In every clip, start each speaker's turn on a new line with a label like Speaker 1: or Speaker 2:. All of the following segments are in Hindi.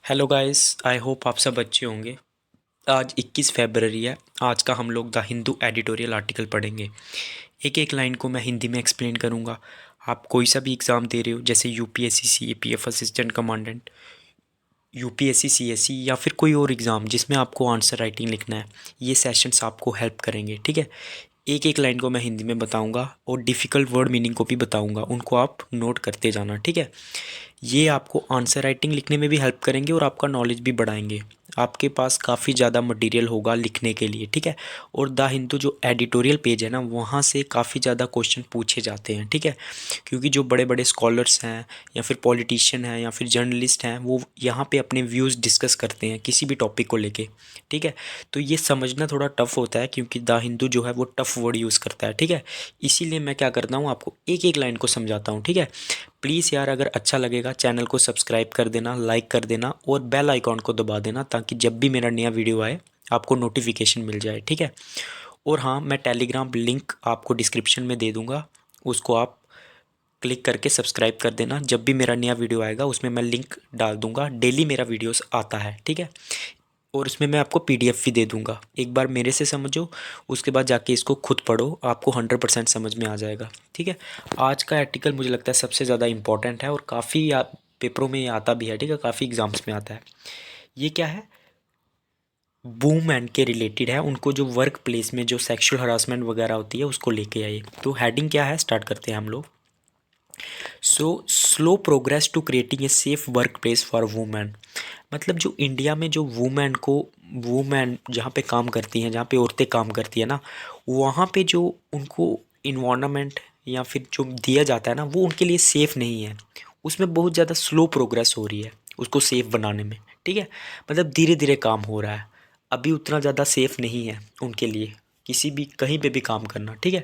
Speaker 1: हेलो गाइस, आई होप आप सब अच्छे होंगे। आज 21 फरवरी है। आज का हम लोग द हिंदू एडिटोरियल आर्टिकल पढ़ेंगे। एक एक लाइन को मैं हिंदी में एक्सप्लेन करूँगा। आप कोई सा भी एग्ज़ाम दे रहे हो, जैसे UPSC CAPF assistant commandant, UPSC CSC या फिर कोई और एग्ज़ाम जिसमें आपको आंसर राइटिंग लिखना है, ये सेशंस आपको हेल्प करेंगे। ठीक है, एक एक लाइन को मैं हिंदी में बताऊंगा और डिफ़िकल्ट वर्ड मीनिंग को भी बताऊंगा, उनको आप नोट करते जाना। ठीक है, ये आपको आंसर राइटिंग लिखने में भी हेल्प करेंगे और आपका नॉलेज भी बढ़ाएंगे। आपके पास काफ़ी ज़्यादा मटेरियल होगा लिखने के लिए। ठीक है, और द हिंदू जो एडिटोरियल पेज है ना, वहाँ से काफ़ी ज़्यादा क्वेश्चन पूछे जाते हैं। ठीक है, क्योंकि जो बड़े बड़े स्कॉलर्स हैं या फिर पॉलिटिशियन हैं या फिर जर्नलिस्ट हैं, वो यहाँ पे अपने व्यूज़ डिस्कस करते हैं किसी भी टॉपिक को लेके। ठीक है, तो ये समझना थोड़ा टफ होता है क्योंकि द हिंदू जो है वो टफ वर्ड यूज़ करता है। ठीक है, इसीलिए मैं क्या करता हूँ, आपको एक एक लाइन को समझाता हूँ। ठीक है, प्लीज़ यार, अगर अच्छा लगेगा चैनल को सब्सक्राइब कर देना, लाइक कर देना और बेल आइकॉन को दबा देना, ताकि जब भी मेरा नया वीडियो आए आपको नोटिफिकेशन मिल जाए। ठीक है, और हाँ, मैं टेलीग्राम लिंक आपको डिस्क्रिप्शन में दे दूँगा, उसको आप क्लिक करके सब्सक्राइब कर देना। जब भी मेरा नया वीडियो आएगा उसमें मैं लिंक डाल दूँगा। डेली मेरा वीडियोस आता है। ठीक है, और उसमें मैं आपको पीडीएफ भी दे दूँगा। एक बार मेरे से समझो, उसके बाद जाके इसको खुद पढ़ो, आपको 100% समझ में आ जाएगा। ठीक है, आज का आर्टिकल मुझे लगता है सबसे ज़्यादा इंपॉर्टेंट है और काफ़ी पेपरों में ये आता भी है। ठीक है, काफ़ी एग्जाम्स में आता है। ये क्या है, वूमेन के रिलेटेड है, उनको जो वर्क प्लेस में जो सेक्सुअल हरासमेंट वगैरह होती है उसको लेके आए। तो हेडिंग क्या है, स्टार्ट करते हैं हम लोग। So slow progress to creating a safe work place for women. मतलब जो इंडिया में जो वुमेन जहाँ पे काम करती हैं, जहाँ पे औरतें काम करती हैं ना, वहाँ पे जो उनको इन्वायरमेंट या फिर जो दिया जाता है ना, वो उनके लिए सेफ़ नहीं है। उसमें बहुत ज़्यादा स्लो प्रोग्रेस हो रही है उसको सेफ़ बनाने में। ठीक है, मतलब धीरे धीरे काम हो रहा है, अभी उतना ज़्यादा सेफ़ नहीं है उनके लिए किसी भी कहीं पे भी काम करना। ठीक है,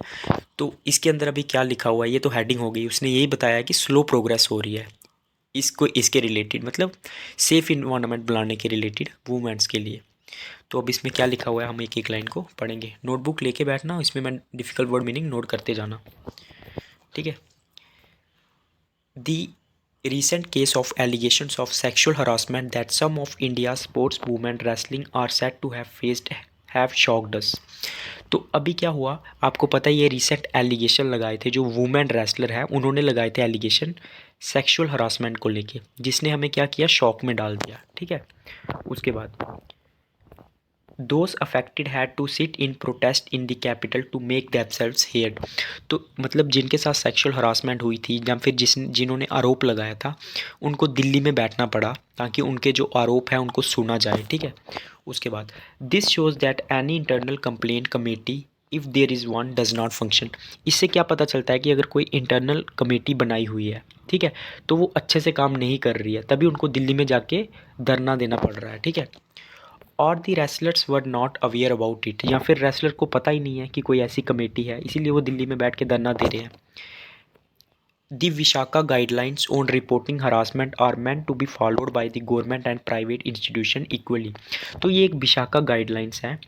Speaker 1: तो इसके अंदर अभी क्या लिखा हुआ है, ये तो हेडिंग हो गई। उसने यही बताया कि स्लो प्रोग्रेस हो रही है, इसको इसके रिलेटेड मतलब सेफ इन्वायरमेंट बनाने के रिलेटेड वुमेन्स के लिए। तो अब इसमें क्या लिखा हुआ है, हम एक एक लाइन को पढ़ेंगे। नोटबुक लेके बैठना, इसमें मैं डिफ़िकल्ट वर्ड मीनिंग नोट करते जाना। ठीक है, दी recent case of allegations of sexual harassment that some of India's sports women wrestling are said to have faced have shocked us। तो अभी क्या हुआ, आपको पता है ये रिसेंट एलिगेशन लगाए थे, जो वुमेन रेसलर है उन्होंने लगाए थे एलिगेशन सेक्सुअल हरासमेंट को लेके, जिसने हमें क्या किया, शॉक में डाल दिया। ठीक है, उसके बाद those affected had to sit in protest in the capital to make themselves heard. तो मतलब जिनके साथ सेक्सुअल हरासमेंट हुई थी या फिर जिन्होंने आरोप लगाया था, उनको दिल्ली में बैठना पड़ा ताकि उनके जो आरोप है उनको सुना जाए। ठीक है, उसके बाद this shows that any internal complaint committee if there is one does not function. इससे क्या पता चलता है कि अगर कोई इंटरनल कमेटी बनाई हुई है, ठीक है, तो वो अच्छे से काम नहीं कर रही है, तभी उनको दिल्ली में जाके धरना देना पड़ रहा है। ठीक है, और the wrestlers were not aware about it, या फिर रेसलर को पता ही नहीं है कि कोई ऐसी कमेटी है, इसीलिए वो दिल्ली में बैठ के धरना दे रहे हैं। The Vishakha guidelines on reporting harassment are meant to be followed by the government and private institution equally. तो ये एक विशाखा गाइडलाइंस है,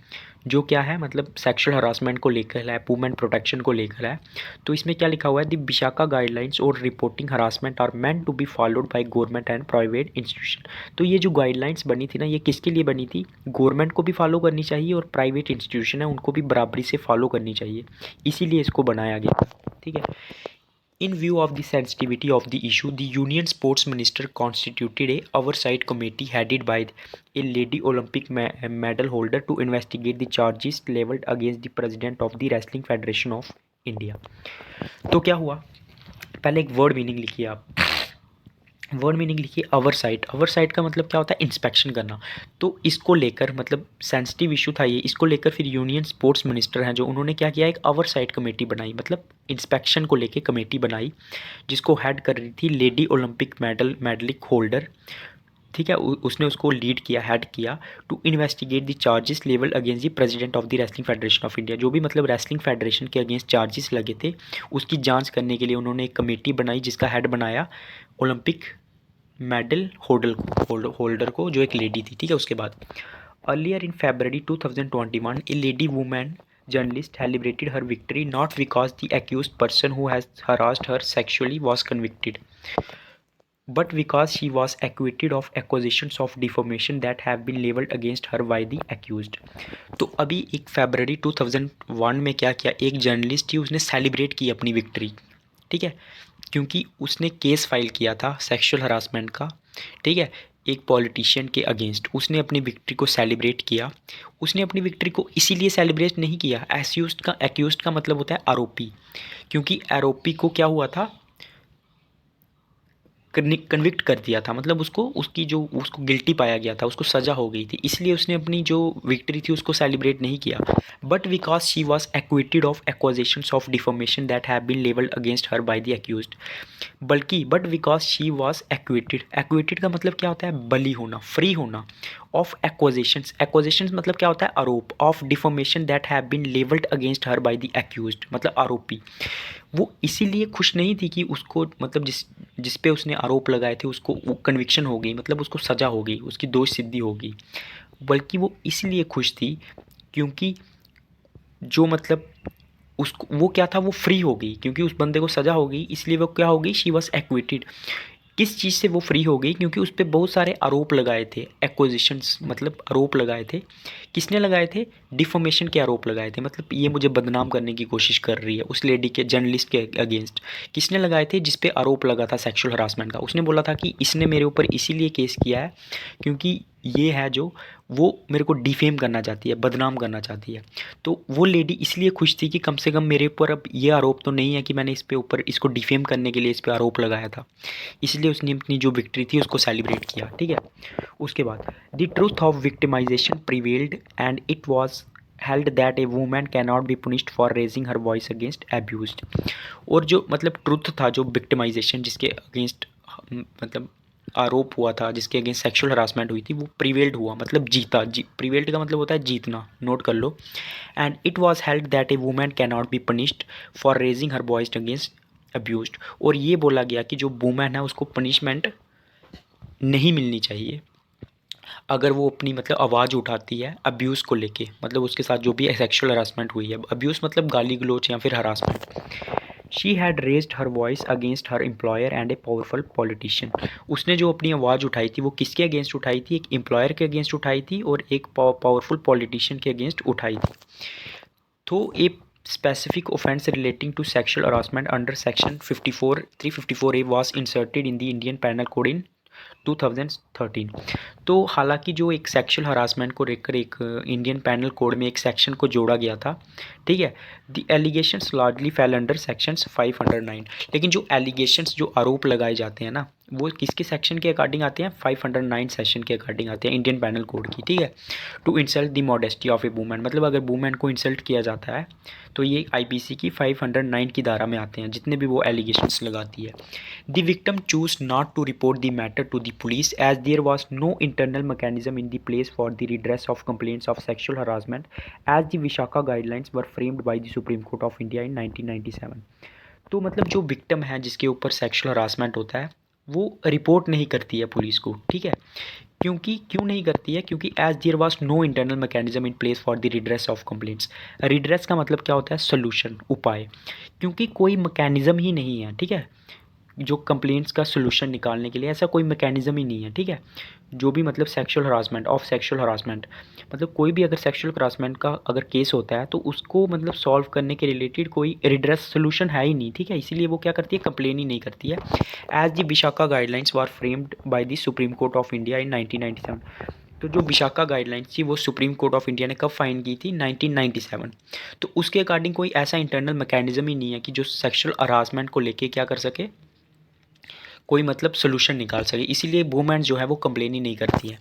Speaker 1: जो क्या है, मतलब सेक्सुअल हरासमेंट को लेकर है, वुमेन प्रोटेक्शन को लेकर है। तो इसमें क्या लिखा हुआ है, दी विशाखा गाइडलाइंस और reporting harassment are meant to be followed by government and private institution. तो ये जो गाइडलाइंस बनी थी ना, ये किसके लिए बनी थी, गवर्नमेंट को भी फॉलो करनी चाहिए और प्राइवेट इंस्टीट्यूशन है उनको भी बराबरी से फॉलो करनी चाहिए, इसीलिए इसको बनाया गया। ठीक है, in view of the sensitivity of the issue, the Union Sports Minister constituted a oversight committee headed by a lady Olympic medal holder to investigate the charges leveled against the president of the Wrestling Federation of India। तो क्या हुआ, पहले एक वर्ड मीनिंग लिखिए आप। वर्ड मीनिंग लिखिए ओवरसाइट। ओवरसाइट का मतलब क्या होता है, इंस्पेक्शन करना। तो इसको लेकर, मतलब सेंसिटिव इशू था ये, इसको लेकर फिर यूनियन स्पोर्ट्स मिनिस्टर हैं जो, उन्होंने क्या किया, एक ओवरसाइट कमेटी बनाई, मतलब इंस्पेक्शन को लेके कमेटी बनाई, जिसको हेड कर रही थी लेडी ओलंपिक मेडलिक होल्डर। ठीक है, उसने उसको लीड किया, हेड किया, to investigate the charges level against the president of the wrestling federation of India. जो भी मतलब रेसलिंग फेडरेशन के अगेंस्ट चार्जेस लगे थे, उसकी जांच करने के लिए उन्होंने एक कमेटी बनाई, जिसका हेड बनाया ओलंपिक मेडल होल्डर को, जो एक लेडी थी। ठीक है, उसके बाद earlier in February 2021 A lady women journalist celebrated her victory not because the accused person who has harassed her sexually was convicted. but because she was acquitted of accusations of defamation that have been leveled against her by the accused। तो अभी 1 फरवरी 2001 में क्या किया, एक जर्नलिस्ट थी, उसने सेलिब्रेट की अपनी विक्ट्री, ठीक है, क्योंकि उसने केस फाइल किया था सेक्सुअल हरासमेंट का, ठीक है, एक पॉलिटिशियन के अगेंस्ट। उसने अपनी विक्ट्री को सेलिब्रेट किया। उसने अपनी विक्ट्री को इसीलिए सेलिब्रेट नहीं किया, एक्यूज्ड का मतलब होता है आरोपी, क्योंकि आरोपी को क्या हुआ था, कन्विक्ट कर दिया था, मतलब उसको गिल्टी पाया गया था, उसको सज़ा हो गई थी, इसलिए उसने अपनी जो विक्ट्री थी उसको सेलिब्रेट नहीं किया। But because she was acquitted of accusations of deformation that have been levelled against her by the accused, but because she was acquitted का मतलब क्या होता है, बली होना, फ्री होना, ऑफ एक्वाजेशंस मतलब क्या होता है, आरोप, of deformation that have been levelled against her by the accused मतलब आरोपी। वो इसीलिए खुश नहीं थी कि उसको, मतलब जिस पे उसने आरोप लगाए थे उसको वो कन्विक्शन हो गई, मतलब उसको सज़ा हो गई, उसकी दोष सिद्धि हो गई, बल्कि वो इसलिए खुश थी क्योंकि जो मतलब उसको वो क्या था, वो फ्री हो गई, क्योंकि उस बंदे को सज़ा हो गई, इसलिए वो क्या हो गई, शी वॉज एक्विटेड। किस चीज़ से वो फ्री हो गई, क्योंकि उस पर बहुत सारे आरोप लगाए थे, एक्विजिशंस मतलब आरोप लगाए थे। किसने लगाए थे, डिफॉर्मेशन के आरोप लगाए थे, मतलब ये मुझे बदनाम करने की कोशिश कर रही है उस लेडी के, जर्नलिस्ट के अगेंस्ट। किसने लगाए थे, जिस पे आरोप लगा था सेक्सुअल हरासमेंट का। उसने बोला था कि इसने मेरे ऊपर इसीलिए केस किया है क्योंकि ये है जो वो मेरे को डिफेम करना चाहती है, बदनाम करना चाहती है। तो वो लेडी इसलिए खुश थी कि कम से कम मेरे ऊपर अब ये आरोप तो नहीं है कि मैंने इस पे ऊपर इसको डिफेम करने के लिए इस पे आरोप लगाया था, इसलिए उसने अपनी जो विक्ट्री थी उसको सेलिब्रेट किया, ठीक है। उसके बाद the truth of victimisation prevailed and it was held that a women can not be punished for raising her voice against abused. और जो मतलब ट्रुथ था, जो विक्टिमाइजेशन जिसके अगेंस्ट मतलब आरोप हुआ था, जिसके अगेंस्ट सेक्सुअल हरासमेंट हुई थी, वो प्रिवेल्ड हुआ, मतलब जीता। प्रिवेल्ड का मतलब होता है जीतना, नोट कर लो। And it was held that a women can not be punished for raising her voice against abused. और ये बोला गया कि जो वुमेन है उसको पनिशमेंट नहीं मिलनी चाहिए अगर वो अपनी मतलब आवाज़ उठाती है अब्यूज़ को लेके, मतलब उसके साथ जो भी सेक्सुअल हरासमेंट हुई है, अब्यूज़ मतलब गाली गलोच या फिर harassment. She had raised her voice against her employer and a powerful politician. उसने जो अपनी आवाज़ उठाई थी वो किसके अगेंस्ट उठाई थी, एक एम्प्लॉयर के अगेंस्ट उठाई थी और एक पावरफुल पॉलिटिशियन के अगेंस्ट उठाई थी। तो ए specific offence relating to sexual harassment under section 354A was inserted in the Indian Penal Code in 2013। तो हालांकि जो एक सेक्सुअल हरासमेंट को लेकर एक इंडियन पैनल कोड में एक सेक्शन को जोड़ा गया था, ठीक है, the allegations largely fail under sections 509। लेकिन जो एलिगेशंस, जो आरोप लगाए जाते हैं ना, वो किसके सेक्शन के अकॉर्डिंग आते हैं, 509 सेक्शन के अकॉर्डिंग आते हैं इंडियन पैनल कोड की, ठीक है। To insult the modesty of a women, मतलब अगर वूमेन को इंसल्ट किया जाता है तो ये आईपीसी की 509 की धारा में आते हैं, जितने भी वो एलिगेशंस लगाती है। The victim choose not to report the matter to the police as there was no internal mechanism in the place for the redress of complaints of sexual harassment as the Vishaka guidelines were framed by the Supreme Court of India in 1997। तो मतलब जो विक्टिम है जिसके ऊपर सेक्सुअल हरासमेंट होता है वो रिपोर्ट नहीं करती है पुलिस को, ठीक है। क्यों नहीं करती है, क्योंकि as there was no internal mechanism in place for the redress of complaints. Redress का मतलब क्या होता है, सोल्यूशन, उपाय। क्योंकि कोई मैकेनिज्म ही नहीं है, ठीक है, जो कंप्लेंट्स का सोल्यूशन निकालने के लिए ऐसा कोई मैकेनिज्म ही नहीं है, ठीक है। जो भी मतलब सेक्सुअल हरासमेंट मतलब कोई भी अगर सेक्सुअल हरासमेंट का अगर केस होता है तो उसको मतलब सॉल्व करने के रिलेटेड कोई रिड्रेस सोल्यूशन है ही नहीं, ठीक है। इसीलिए वो क्या करती है, कंप्लेन ही नहीं करती है। As the Vishaka guidelines were framed by the Supreme Court of India in 1997। तो जो विशाखा गाइडलाइंस थी वो सुप्रीम कोर्ट ऑफ इंडिया ने कब फाइन की थी, 1997। तो उसके अकॉर्डिंग कोई ऐसा इंटरनल मैकेनिज्म ही नहीं है कि जो सेक्सुअल हरासमेंट को लेके क्या कर सके, कोई मतलब सोल्यूशन निकाल सके, इसीलिए वुमेन जो है वो कंप्लेन ही नहीं करती है।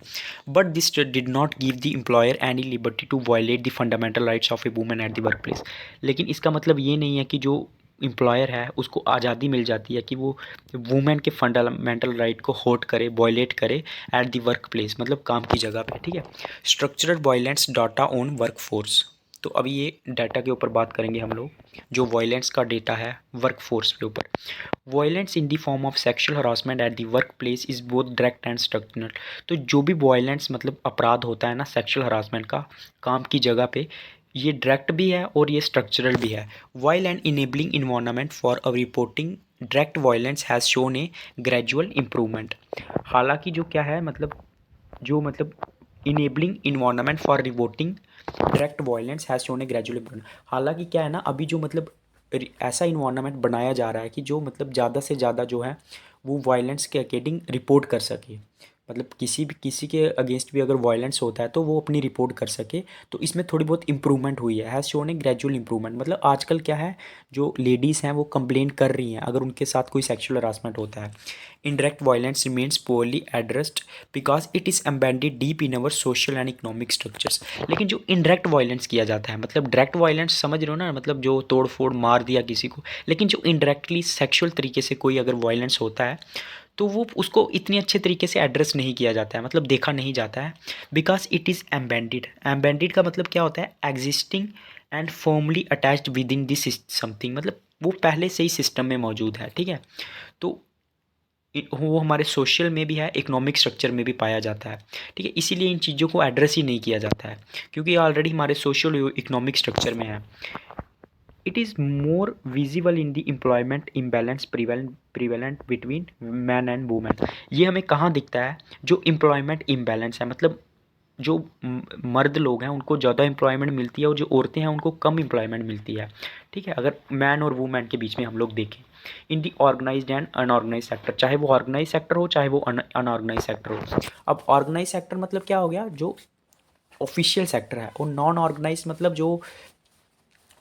Speaker 1: But this did not give the employer any liberty to violate the fundamental rights of a women at the work place. लेकिन इसका मतलब ये नहीं है कि जो एम्प्लॉयर है उसको आज़ादी मिल जाती है कि वो वुमेन के फंडामेंटल राइट को होट करे, वायलेट करे एट द वर्क प्लेस, मतलब काम की जगह पे, ठीक है। Structural violence data on work force. तो अभी ये डाटा के ऊपर बात करेंगे हम लोग, जो वायलेंस का डेटा है वर्क फोर्स के ऊपर। Violence in the form of sexual harassment at the work place is both direct and structural. तो जो भी वायलेंस मतलब अपराध होता है ना सेक्सुअल हरासमेंट का काम की जगह पे, ये डायरेक्ट भी है और ये स्ट्रक्चरल भी है। While and enabling environment for a reporting direct violence has shown a gradual improvement. हालांकि जो क्या है मतलब जो मतलब enabling environment for reporting direct violence has shown a gradual improvement. हालांकि क्या है ना, अभी जो मतलब ऐसा इन्वायरमेंट बनाया जा रहा है कि जो मतलब ज़्यादा से ज़्यादा जो है वो वायलेंस के अकॉर्डिंग रिपोर्ट कर सके। मतलब किसी के अगेंस्ट भी अगर वायलेंस होता है तो वो अपनी रिपोर्ट कर सके। तो इसमें थोड़ी बहुत इंप्रूवमेंट हुई है, has shown a gradual improvement. मतलब आजकल क्या है, जो लेडीज़ हैं वो कंप्लेंट कर रही हैं अगर उनके साथ कोई सेक्सुअल हरासमेंट होता है। Indirect violence remains poorly addressed because it is embedded deep in our social and economic structures. लेकिन जो इनडायरेक्ट वायलेंस किया जाता है, मतलब डायरेक्ट वायलेंस समझ रहे हो ना, मतलब जो तोड़ फोड़ मार दिया किसी को, लेकिन जो इनडायरेक्टली सेक्सुअल तरीके से कोई अगर वायलेंस होता है तो वो उसको इतनी अच्छे तरीके से एड्रेस नहीं किया जाता है, मतलब देखा नहीं जाता है। Because it is embedded. Embedded का मतलब क्या होता है, existing and firmly attached with in this something, मतलब वो पहले से ही सिस्टम में मौजूद है। ठीक है, तो वो हमारे सोशल में भी है, इकोनॉमिक स्ट्रक्चर में भी पाया जाता है। ठीक है, इसीलिए इन चीज़ों को एड्रेस ही नहीं किया जाता है क्योंकि ऑलरेडी हमारे सोशल इकोनॉमिक स्ट्रक्चर में है। It is more visible in the employment imbalance prevalent between man and women. ये हमें कहाँ दिखता है, जो एम्प्लॉयमेंट इम्बैलेंस है, मतलब जो मर्द लोग हैं उनको ज़्यादा एम्प्लॉयमेंट मिलती है और जो औरतें हैं उनको कम एम्प्लॉयमेंट मिलती है। ठीक है, अगर मैन और वुमेन के बीच में हम लोग देखें इन दी ऑर्गेनाइज्ड एंड अनऑर्गेनाइज सेक्टर, चाहे वो ऑर्गेनाइज सेक्टर हो चाहे वो अनऑर्गेनाइज सेक्टर हो। अब ऑर्गेनाइज सेक्टर मतलब क्या हो गया, जो ऑफिशियल सेक्टर है, और नॉन ऑर्गेनाइज मतलब जो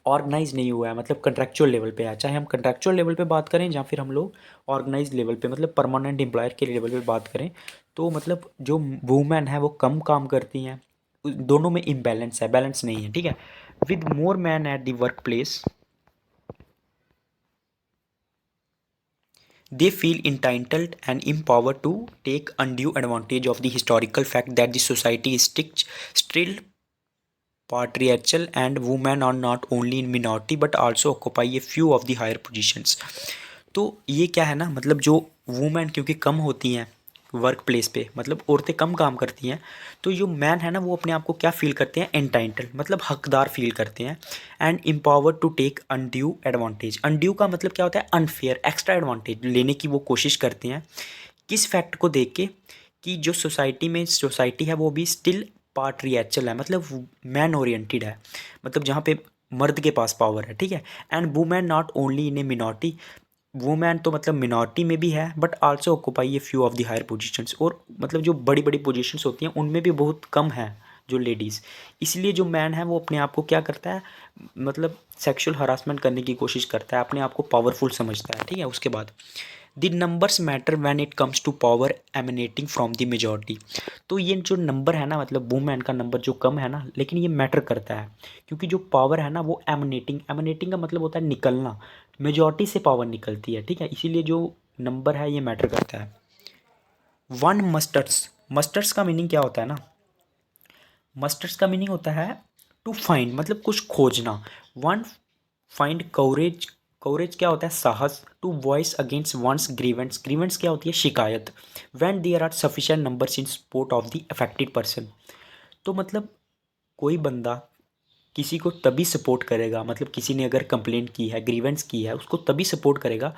Speaker 1: ऑर्गेनाइज नहीं हुआ है, मतलब कंट्रेक्चुअल लेवल पे है। चाहे हम कंट्रेक्चुअल लेवल पे बात करें या फिर हम लोग ऑर्गेनाइज लेवल पे मतलब परमानेंट एम्प्लॉयर के लेवल पे बात करें, तो मतलब जो वुमेन है वो कम काम करती हैं। दोनों में इम्बैलेंस है, बैलेंस नहीं है। ठीक है, with more man eight the work place they feel entitled and empowered to take undue advantage of the historical fact that the society is still patriarchal and women are not only in minority but also occupy a few of the higher positions। तो ये क्या है ना, मतलब जो वुमेन क्योंकि कम होती हैं वर्क प्लेस पे, मतलब औरतें कम काम करती हैं, तो जो मैन है ना वो अपने आप को क्या फील करते हैं, एंटाइटल मतलब हकदार फील करते हैं। And empowered to take undue advantage. Undue का मतलब क्या होता है, अनफेयर, एक्स्ट्रा एडवांटेज लेने की वो कोशिश करते हैं। किस फैक्ट को देख के, कि जो सोसाइटी है वो भी स्टिल पाट्रियार्चल है, मतलब मैन ओरिएंटेड है, मतलब जहाँ पे मर्द के पास पावर है। ठीक है, and women not only in a minority, women तो मतलब मिनॉरिटी में भी है but also occupy a few of the higher positions, और मतलब जो बड़ी बड़ी पोजीशंस होती हैं उनमें भी बहुत कम है जो लेडीज़। इसलिए जो मैन है वो अपने आप को क्या करता है, मतलब सेक्सुअल हरासमेंट करने की कोशिश करता है, अपने आप को पावरफुल समझता है। ठीक है, उसके बाद the numbers matter when it comes to power emanating from the majority. तो ये जो नंबर है ना, मतलब वुमेन का नंबर जो कम है ना, लेकिन ये मैटर करता है क्योंकि जो पावर है ना वो एमिनेटिंग का मतलब होता है निकलना, मेजॉरिटी से पावर निकलती है। ठीक है, इसीलिए जो नंबर है ये मैटर करता है। वन मस्टर्स, मस्टर्स का मीनिंग क्या होता है ना, मस्टर्स का मीनिंग होता है टू फाइंड, मतलब कुछ खोजना। वन फाइंड कवरेज, कवरेज क्या होता है, साहस। To voice against one's grievance, grievance क्या होती है, शिकायत। When there are sufficient numbers in support of the affected person. तो मतलब कोई बंदा किसी को तभी सपोर्ट करेगा, मतलब किसी ने अगर कंप्लेंट की है, ग्रीवेंस की है, उसको तभी सपोर्ट करेगा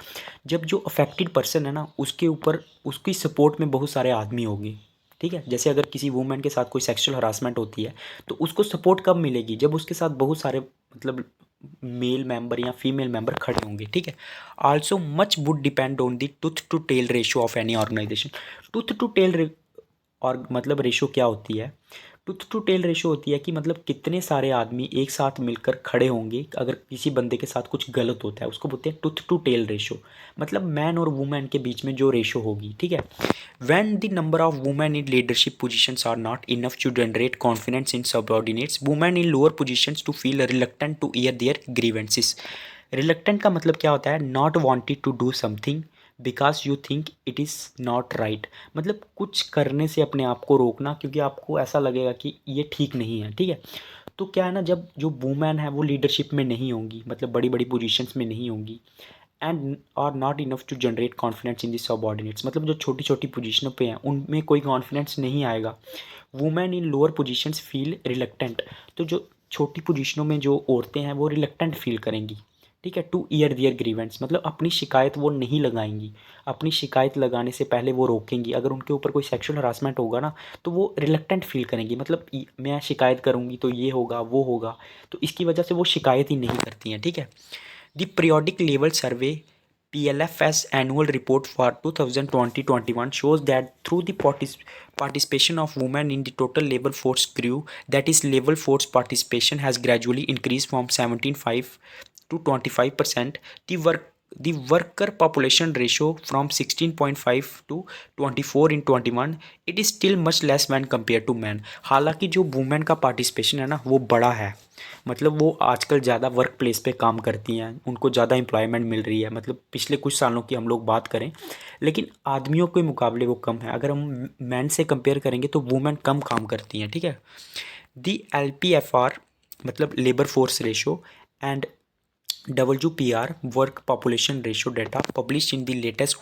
Speaker 1: जब जो अफेक्टेड पर्सन है ना उसके ऊपर उसकी सपोर्ट में बहुत सारे आदमी होंगे। ठीक है, जैसे अगर किसी वुमेन के साथ कोई सेक्सुअल हरासमेंट होती है तो उसको सपोर्ट कब मिलेगी, जब उसके साथ बहुत सारे मतलब मेल मेंबर या फीमेल मेंबर खड़े होंगे। ठीक है, also much would depend on the tooth to tail ratio of any organisation. Tooth to tail और मतलब रेशो क्या होती है, टूथ टू टेल रेशो होती है कि मतलब कितने सारे आदमी एक साथ मिलकर खड़े होंगे अगर किसी बंदे के साथ कुछ गलत होता है, उसको बोलते हैं टूथ टू टेल रेशो, मतलब मैन और वुमेन के बीच में जो रेशो होगी। ठीक है, when the number of women in leadership positions are not enough to generate confidence in subordinates, women in lower positions to feel reluctant to air their grievances. Reluctant का मतलब क्या होता है, not wanted to do something because you think it is not right, मतलब कुछ करने से अपने आप को रोकना क्योंकि आपको ऐसा लगेगा कि ये ठीक नहीं है। ठीक है, तो क्या है ना, जब जो वुमेन है वो लीडरशिप में नहीं होंगी, मतलब बड़ी बड़ी पोजीशंस में नहीं होंगी, and are not enough to generate confidence in the subordinates, मतलब जो छोटी छोटी पोजीशनों पे हैं उनमें कोई कॉन्फिडेंस नहीं आएगा। Women in lower positions feel reluctant, तो जो छोटी पोजीशनों में जो औरतें हैं वो रिलक्टेंट फील करेंगी। ठीक है, टू ईयर दियर ग्रीवेंस, मतलब अपनी शिकायत वो नहीं लगाएंगी, अपनी शिकायत लगाने से पहले वो रोकेंगी। अगर उनके ऊपर कोई सेक्सुअल हरासमेंट होगा ना तो वो रिलक्टेंट फील करेंगी, मतलब मैं शिकायत करूँगी तो ये होगा वो होगा, तो इसकी वजह से वो शिकायत ही नहीं करती हैं। ठीक है, the periodic level survey PLFS annual report for 2020-21 shows that through the participation of women in the total labor force grew, that is labor force participation has gradually increased from 17.5 to 25%. The worker population ratio from 16.5 to 24 in 21, it is still much less when compared to men. हालांकि जो वुमेन का पार्टिसिपेशन है ना वो बड़ा है, मतलब वो आजकल ज़्यादा वर्क प्लेस पे काम करती हैं, उनको ज़्यादा एम्प्लॉयमेंट मिल रही है, मतलब पिछले कुछ सालों की हम लोग बात करें, लेकिन आदमियों के मुकाबले वो कम है। अगर हम मैन से कंपेयर करेंगे तो वुमेन कम काम करती हैं। ठीक है, दी LPFR मतलब labour force ratio and WPR work population ratio data publish in the latest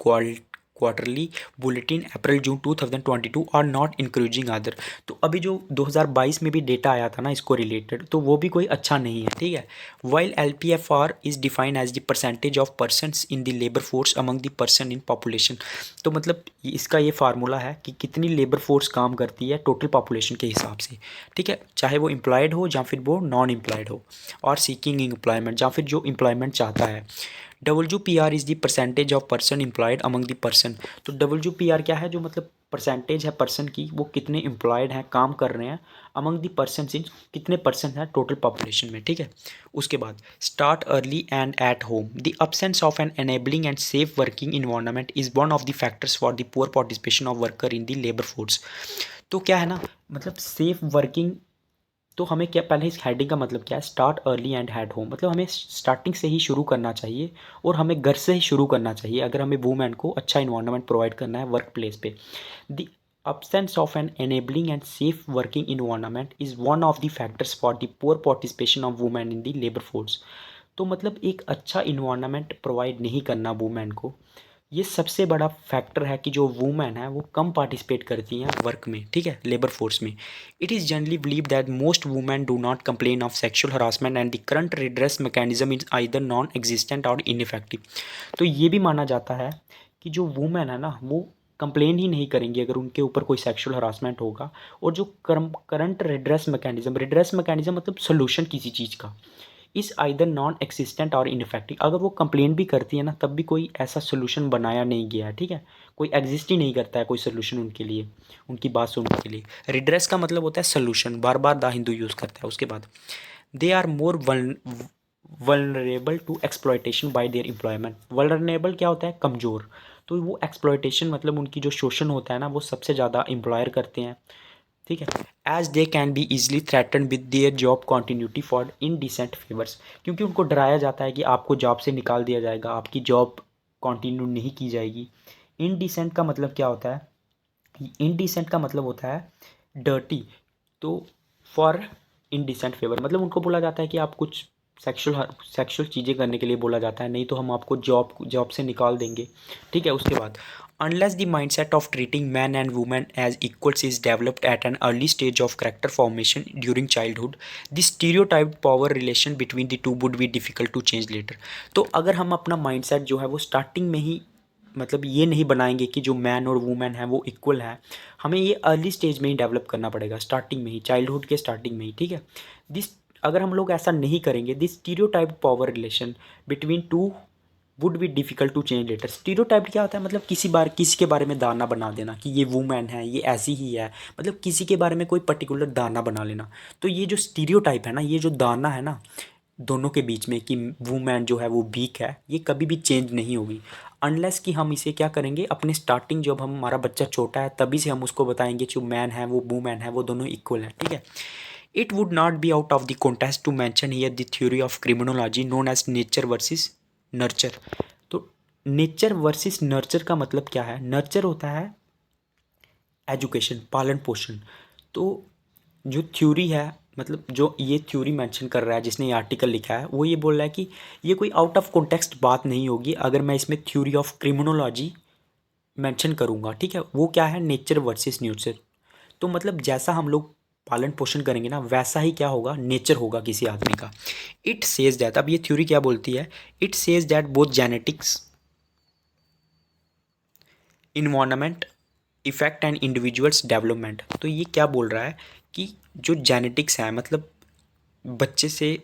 Speaker 1: quarterly bulletin April June 2022 are not increasing other. तो अभी जो 2022 में भी डेटा आया था ना इसको रिलेटेड, तो वो भी कोई अच्छा नहीं है। ठीक है, while LPFR is defined as the percentage of persons in the labour force among the person in population. तो मतलब इसका ये फार्मूला है कि कितनी लेबर फोर्स काम करती है टोटल पॉपुलेशन के हिसाब से। ठीक है, चाहे वो एम्प्लॉयड हो या फिर वो नॉन एम्प्लॉयड हो, और सीकिंग एम्प्लॉयमेंट या फिर जो एम्प्लॉयमेंट चाहता है। WPR is the percentage of person employed among the person. तो WPR क्या है, जो मतलब परसेंटेज है पर्सन की, वो कितने एम्प्लॉयड हैं, काम कर रहे हैं, अमंग द पर्सन इन कितने पर्सन हैं टोटल पॉपुलेशन में। ठीक है, उसके बाद start early and at home, the absence of an enabling and safe working environment is one of the factors for the poor participation of worker in the labour force. तो क्या है ना, मतलब सेफ वर्किंग, तो हमें क्या, पहले इस हेडिंग का मतलब क्या है, start early and at home, मतलब हमें स्टार्टिंग से ही शुरू करना चाहिए और हमें घर से ही शुरू करना चाहिए अगर हमें वुमेन को अच्छा इन्वायरमेंट प्रोवाइड करना है वर्क प्लेस पे। The absence of an enabling and safe working environment is one of the factors for the poor participation of women in the labor force। तो मतलब एक अच्छा इन्वायरमेंट प्रोवाइड नहीं करना वुमेन को, ये सबसे बड़ा फैक्टर है कि जो वुमेन है वो कम पार्टिसिपेट करती हैं वर्क में। ठीक है, लेबर फोर्स में। It is generally believe that most women do not complain of sexual harassment and the current redress mechanism is either non existent और इनइफेक्टिव। तो ये भी माना जाता है कि जो वुमेन है ना वो कंप्लेन ही नहीं करेंगी अगर उनके ऊपर कोई सेक्सुअल हरासमेंट होगा, और जो करंट रिड्रेस मैकेनिज्म मतलब सोल्यूशन किसी चीज़ का, इस आइदर नॉन एक्सिस्टेंट और इनफेक्टिव, अगर वो कंप्लेन भी करती है ना तब भी कोई ऐसा सोल्यूशन बनाया नहीं गया है। ठीक है, कोई एग्जिस्ट ही नहीं करता है कोई सोल्यूशन उनके लिए, उनकी बात सुनने के लिए। रिड्रेस का मतलब होता है सोल्यूशन, बार बार द हिंदू यूज़ करता है। उसके बाद they are more vulnerable to exploitation by their employment. Vulnerable क्या होता है, कमज़ोर, तो वो एक्सप्लॉयटेशन मतलब उनकी जो शोषण होता है ना वो सबसे ज़्यादा एम्प्लॉयर करते हैं। ठीक है, as they can be easily threaten with their job continuity for indecent favours, क्योंकि उनको डराया जाता है कि आपको जॉब से निकाल दिया जाएगा, आपकी जॉब कंटिन्यू नहीं की जाएगी। इनडिसेंट का मतलब क्या होता है, इनडिसेंट का मतलब होता है डर्टी, तो फॉर इनडिसेंट फेवर मतलब उनको बोला जाता है कि आप कुछ सेक्सुअल चीज़ें करने के लिए बोला जाता है, नहीं तो हम आपको जॉब से निकाल देंगे। ठीक है, उसके बाद unless the mindset of treating men and women as equals is developed at an early stage of character formation during childhood, the stereotyped power relation between the two would be difficult to change later। तो अगर हम अपना mindset जो है वो स्टार्टिंग में ही मतलब ये नहीं बनाएंगे कि जो मैन और वुमेन है वो इक्वल है, हमें ये अर्ली स्टेज में ही डेवलप करना पड़ेगा, स्टार्टिंग में ही, चाइल्डहुड के स्टार्टिंग में ही। ठीक है, दिस अगर हम लोग ऐसा नहीं करेंगे, this stereotype power relation between two would be difficult to change later. Stereotype क्या होता है, मतलब किसी के बारे में धारणा बना देना कि ये वुमेन है, ये ऐसी ही है, मतलब किसी के बारे में कोई पर्टिकुलर धारणा बना लेना। तो ये जो स्टीरियोटाइप है ना, ये जो धारणा है ना दोनों के बीच में कि वुमेन जो है वो वीक है, ये कभी भी चेंज नहीं होगी अनलेस कि हम इसे क्या करेंगे, अपने स्टार्टिंग जब हमारा बच्चा छोटा है तभी से हम उसको बताएंगे जो मैन है वो वुमेन है वो दोनों इक्वल है। ठीक है, it would not be out of the contest to mention here the theory of criminology known as nature versus nurture. तो नेचर वर्सेस नर्चर का मतलब क्या है, नर्चर होता है एजुकेशन, पालन पोषण। तो जो थ्योरी है, मतलब जो ये थ्योरी मेंशन कर रहा है जिसने ये आर्टिकल लिखा है, वो ये बोल रहा है कि ये कोई आउट ऑफ कॉन्टेक्स्ट बात नहीं होगी अगर मैं इसमें थ्योरी ऑफ क्रिमिनोलॉजी मेंशन करूँगा। ठीक है, वो क्या है, नेचर वर्सेस न्यूचर। तो मतलब जैसा हम लोग पालन पोषण करेंगे ना, वैसा ही क्या होगा, नेचर होगा किसी आदमी का। इट सेज दैट, अब ये थ्योरी क्या बोलती है, it says that both genetics, environment effect and individuals development. तो ये क्या बोल रहा है कि जो जेनेटिक्स है, मतलब बच्चे से,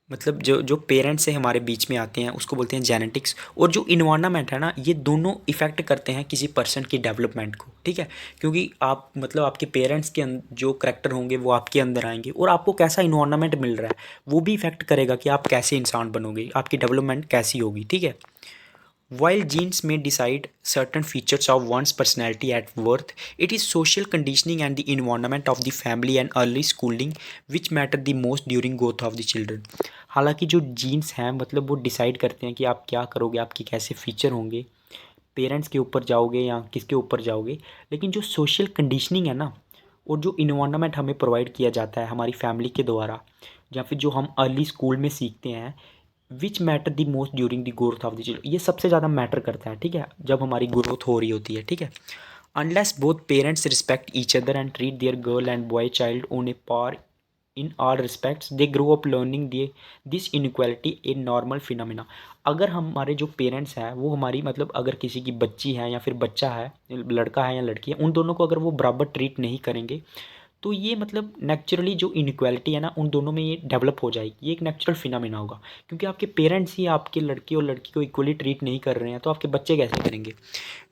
Speaker 1: मतलब जो जो पेरेंट्स से हमारे बीच में आते हैं उसको बोलते हैं जेनेटिक्स, और जो इन्वायरमेंट है ना, ये दोनों इफेक्ट करते हैं किसी पर्सन की डेवलपमेंट को, ठीक है। क्योंकि आप मतलब आपके पेरेंट्स के जो करैक्टर होंगे वो आपके अंदर आएंगे, और आपको कैसा इन्वायरमेंट मिल रहा है वो भी इफेक्ट करेगा कि आप कैसे इंसान बनोगे, आपकी डेवलपमेंट कैसी होगी, ठीक है। While genes may decide certain features of one's personality at birth, it is social conditioning and the environment of the family and early schooling which matter the most during growth of the children. हालांकि जो जीन्स हैं मतलब वो डिसाइड करते हैं कि आप क्या करोगे, आपके कैसे फीचर होंगे, पेरेंट्स के ऊपर जाओगे या किसके ऊपर जाओगे, लेकिन जो सोशल कंडीशनिंग है ना, और जो इन्वायरमेंट हमें प्रोवाइड किया जाता है हमारी फैमिली के द्वारा, या फिर जो हम अर्ली स्कूल में सीखते हैं, which matter the most during the growth of the children, ये सबसे ज़्यादा मैटर करता है, ठीक है, जब हमारी ग्रोथ हो रही होती है, ठीक है। Unless both parents respect each other and treat their girl and boy child on a par in all respects, they grow up learning this inequality a normal phenomena. अगर हमारे जो पेरेंट्स हैं वो हमारी मतलब अगर किसी की बच्ची है या फिर बच्चा है, लड़का है या लड़की है, उन दोनों को अगर वो बराबर ट्रीट नहीं करेंगे तो ये मतलब नेचुरली जो इनक्वालिटी है ना उन दोनों में ये डेवलप हो जाएगी, ये एक नेचुरल फिनोमेना होगा। क्योंकि आपके पेरेंट्स ही आपके लड़के और लड़की को इक्वली ट्रीट नहीं कर रहे हैं तो आपके बच्चे कैसे करेंगे,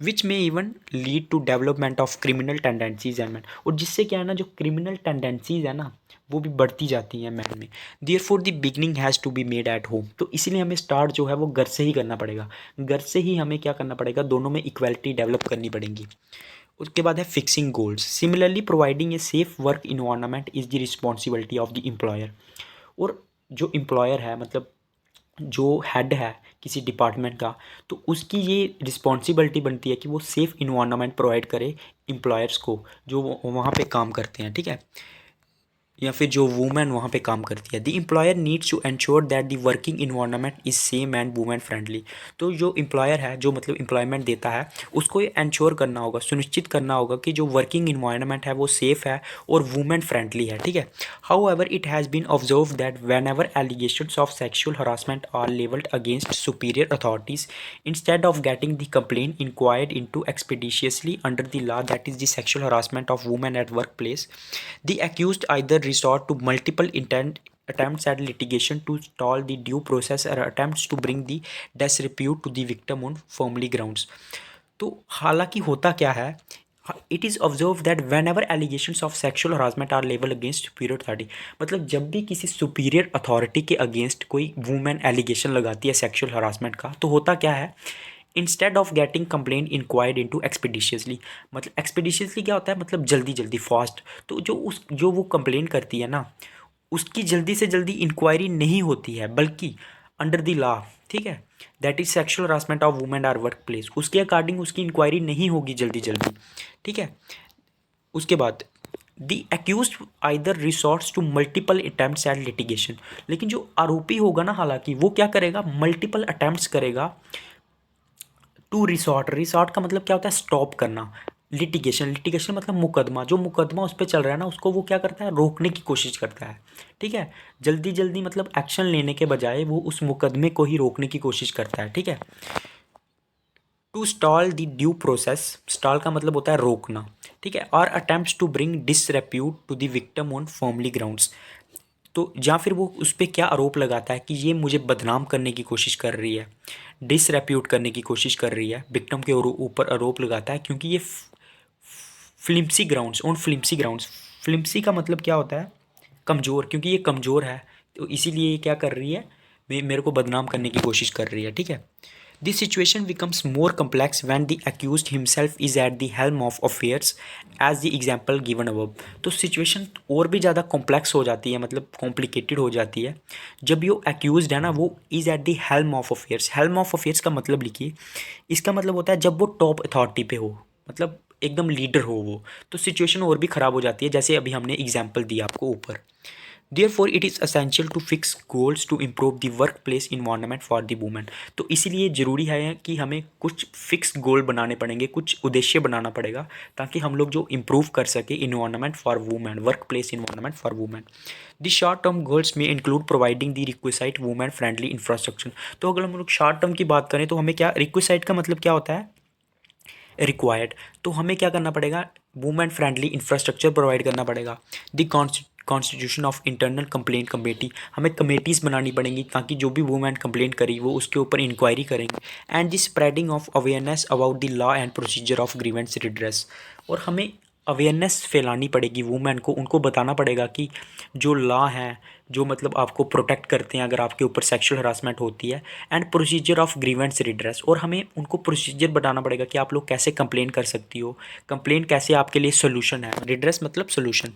Speaker 1: विच में even lead to development of criminal tendencies and men, और जिससे क्या है ना, जो क्रिमिनल टेंडेंसीज है ना वो भी बढ़ती जाती हैं मैन में। Therefore the beginning has to be made at home, तो इसीलिए हमें स्टार्ट जो है वो घर से ही करना पड़ेगा, घर से ही हमें क्या करना पड़ेगा, दोनों में इक्वलिटी डेवलप करनी पड़ेगी। उसके बाद है fixing goals, similarly providing A safe work environment is the responsibility of the employer. और जो एम्प्लॉयर है मतलब जो हेड है किसी डिपार्टमेंट का, तो उसकी ये रिस्पॉन्सिबिलिटी बनती है कि वो सेफ़ इन्वायरमेंट प्रोवाइड करे एम्प्लॉयर्स को जो वहाँ पे काम करते हैं, ठीक है, या फिर जो वुमेन वहाँ पे काम करती है। The employer needs to ensure that the working environment is same and women friendly. तो जो एम्प्लॉयर है जो मतलब एम्प्लॉयमेंट देता है उसको ये एंश्योर करना होगा, सुनिश्चित करना होगा कि जो वर्किंग इन्वायरमेंट है वो सेफ़ है और वुमेन फ्रेंडली है, ठीक है। However it has been observe that whenever allegations of sexual harassment are levelled against superior authorities, instead of getting the complaint inquired into expeditiously under the law, that is the sexual harassment of women at workplace, the accused either resort to multiple attempts at litigation to stall the due process or attempts to bring the disrepute to the victim on firmly grounds। तो हालांकि होता क्या है, it is observe that when ever allegations of sexual harassment are level against superior authority, मतलब जब भी किसी सुपीरियर अथॉरिटी के अगेंस्ट कोई वुमेन एलिगेशन लगाती है सेक्शुअल हरासमेंट का, तो होता क्या है, instead of getting complaint inquired into expeditiously, मतलब एक्सपीडिशियसली क्या होता है, मतलब जल्दी जल्दी फास्ट, तो जो वो कंप्लेन करती है ना उसकी जल्दी से जल्दी इंक्वायरी नहीं होती है, बल्कि अंडर द लॉ, ठीक है, that is sexual harassment of women are workplace, उसके अकॉर्डिंग उसकी इंक्वायरी नहीं होगी जल्दी जल्दी, ठीक है। उसके बाद the accused either resorts to multiple attempts at litigation, लेकिन जो आरोपी होगा ना हालांकि वो क्या करेगा, मल्टीपल अटैम्प्ट्स करेगा टू रिसॉर्ट, रिसॉर्ट का मतलब क्या होता है, स्टॉप करना, लिटिगेशन, लिटिगेशन मतलब मुकदमा, जो मुकदमा उस पर चल रहा है ना उसको वो क्या करता है, रोकने की कोशिश करता है, ठीक है, जल्दी जल्दी मतलब एक्शन लेने के बजाय वो उस मुकदमे को ही रोकने की कोशिश करता है, ठीक है। To stall the due process, stall का मतलब होता है रोकना, ठीक है, और attempts to bring disrepute to the victim on firmly grounds, तो या फिर वो उस पर क्या आरोप लगाता है कि ये मुझे बदनाम करने की कोशिश कर रही है, डिसरेप्यूट करने की कोशिश कर रही है, विक्टिम के ऊपर आरोप लगाता है, क्योंकि ये फ्लिम्सी ग्राउंड्स, ऑन फ्लिम्सी ग्राउंड्स, फ्लिम्सी का मतलब क्या होता है, कमज़ोर, क्योंकि ये कमज़ोर है तो इसीलिए ये क्या कर रही है, मेरे को बदनाम करने की कोशिश कर रही है, ठीक है। This situation becomes more complex when the accused himself is at the helm of affairs as the example given above, तो सिचुएशन और भी ज़्यादा कॉम्प्लेक्स हो जाती है, मतलब कॉम्प्लिकेटेड हो जाती है जब यो एक्यूज्ड है ना वो is eight the helm of affairs. Helm of affairs का मतलब लिखिए, इसका मतलब होता है जब वो टॉप अथॉरिटी पे हो, मतलब एकदम लीडर हो वो, तो सिचुएशन और भी ख़राब हो जाती है, जैसे अभी हमने एग्जाम्पल दिया आपको ऊपर। Therefore, it is essential to fix goals to improve the workplace environment for the women। तो इसीलिए ज़रूरी है कि हमें कुछ फिक्स गोल बनाने पड़ेंगे, कुछ उद्देश्य बनाना पड़ेगा ताकि हम लोग जो इम्प्रूव कर सके environment for women, work place environment for women. The short term goals में include providing the requisite women friendly infrastructure. तो अगर हम लोग शॉर्ट टर्म की बात करें तो हमें क्या, रिक्वेसाइट का मतलब क्या होता है, रिक्वायर्ड। तो हमें क्या करना पड़ेगा, वुमेन फ्रेंडली इंफ्रास्ट्रक्चर प्रोवाइड करना पड़ेगा। The constitution of internal complaint committee, हमें कमेटीज़ बनानी पड़ेंगी ताकि जो भी वुमेन कंप्लेंट करी वो उसके ऊपर इंक्वायरी करेंगे। And the spreading of awareness about the law and procedure of grievance redress, और हमें अवेयरनेस फैलानी पड़ेगी वुमेन को, उनको बताना पड़ेगा कि जो लॉ है, जो मतलब आपको प्रोटेक्ट करते हैं अगर आपके ऊपर सेक्सुअल हरासमेंट होती है, and procedure of grievance redress, और हमें उनको प्रोसीजर बताना पड़ेगा कि आप लोग कैसे कंप्लेन कर सकती हो, कंप्लेन कैसे आपके लिए सोल्यूशन है, रिड्रेस मतलब सोल्यूशन।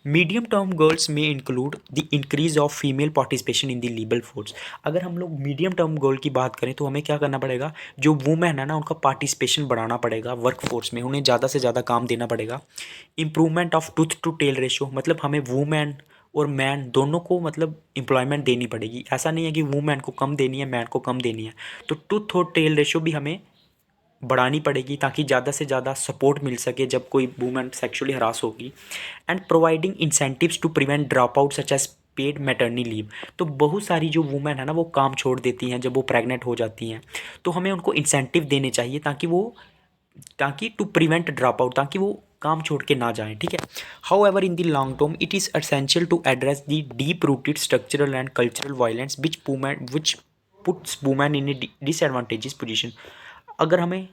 Speaker 1: मीडियम टर्म गोल्स में include the increase of female participation in the legal force. अगर हम लोग मीडियम टर्म गोल की बात करें तो हमें क्या करना पड़ेगा, जो वुमेन है ना उनका पार्टिसिपेशन बढ़ाना पड़ेगा वर्क फोर्स में, उन्हें ज़्यादा से ज़्यादा काम देना पड़ेगा। Improvement of tooth to tail ratio, मतलब हमें वुमेन और मैन दोनों को मतलब एम्प्लॉयमेंट देनी पड़ेगी। ऐसा नहीं है कि वुमेन को कम देनी है, मैन को कम देनी है। तो टूथ और टेल रेशो भी हमें बढ़ानी पड़ेगी ताकि ज़्यादा से ज़्यादा सपोर्ट मिल सके जब कोई वुमेन सेक्सुअली हरास होगी। And providing incentives to prevent drop out such as paid maternity leave. तो बहुत सारी जो वुमेन है ना वो काम छोड़ देती हैं जब वो प्रेग्नेंट हो जाती हैं, तो हमें उनको इंसेंटिव देने चाहिए ताकि टू प्रिवेंट ड्रॉप आउट, ताकि वो काम छोड़ के ना जाएं, ठीक है। However in the long term it is essential to address the deep rooted structural and cultural violence which puts women in a disadvantages position. अगर हमें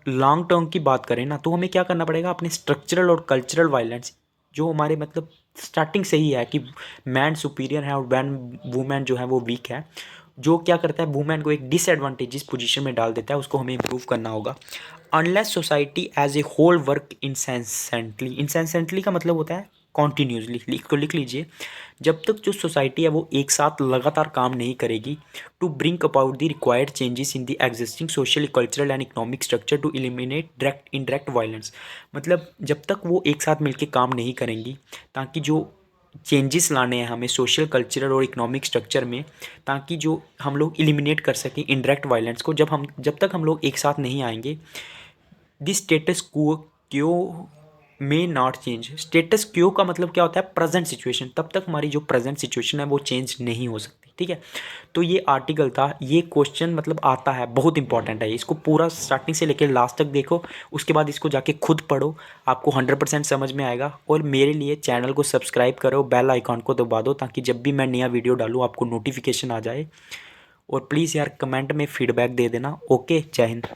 Speaker 1: लॉन्ग टर्म की बात करें ना तो हमें क्या करना पड़ेगा, अपने स्ट्रक्चरल और कल्चरल वायलेंस जो हमारे मतलब स्टार्टिंग से ही है कि मैन सुपीरियर है और वुमेन जो है वो वीक है, जो क्या करता है वुमेन को एक डिसएडवांटेजेस पोजीशन में डाल देता है, उसको हमें इम्प्रूव करना होगा। Unless society as a whole work incessantly, incessantly का मतलब होता है कॉन्टीन्यूसली, लिख लीजिए, जब तक जो सोसाइटी है वो एक साथ लगातार काम नहीं करेगी to bring about the required changes in the existing social cultural and economic structure to eliminate direct indirect violence. मतलब जब तक वो एक साथ मिलकर काम नहीं करेंगी ताकि जो चेंजेस लाने हैं हमें सोशल कल्चरल और इकोनॉमिक स्ट्रक्चर में, ताकि जो हम लोग एलिमिनेट कर सकें इनडायरेक्ट वायलेंस को, जब तक हम लोग एक साथ नहीं आएंगे, दिस स्टेटस क्यो मे नॉट चेंज। स्टेटस क्यो का मतलब क्या होता है, प्रेजेंट सिचुएशन, तब तक हमारी जो प्रेजेंट सिचुएशन है वो चेंज नहीं हो सकती, ठीक है। तो ये आर्टिकल था, ये क्वेश्चन मतलब आता है, बहुत इंपॉर्टेंट है, इसको पूरा स्टार्टिंग से लेकर लास्ट तक देखो, उसके बाद इसको जाके खुद पढ़ो, आपको 100% समझ में आएगा। और मेरे लिए चैनल को सब्सक्राइब करो, बेल आइकॉन को दबा दो ताकि जब भी मैं नया वीडियो डालूँ आपको नोटिफिकेशन आ जाए। और प्लीज़ यार कमेंट में फीडबैक दे देना। ओके, जय हिंद।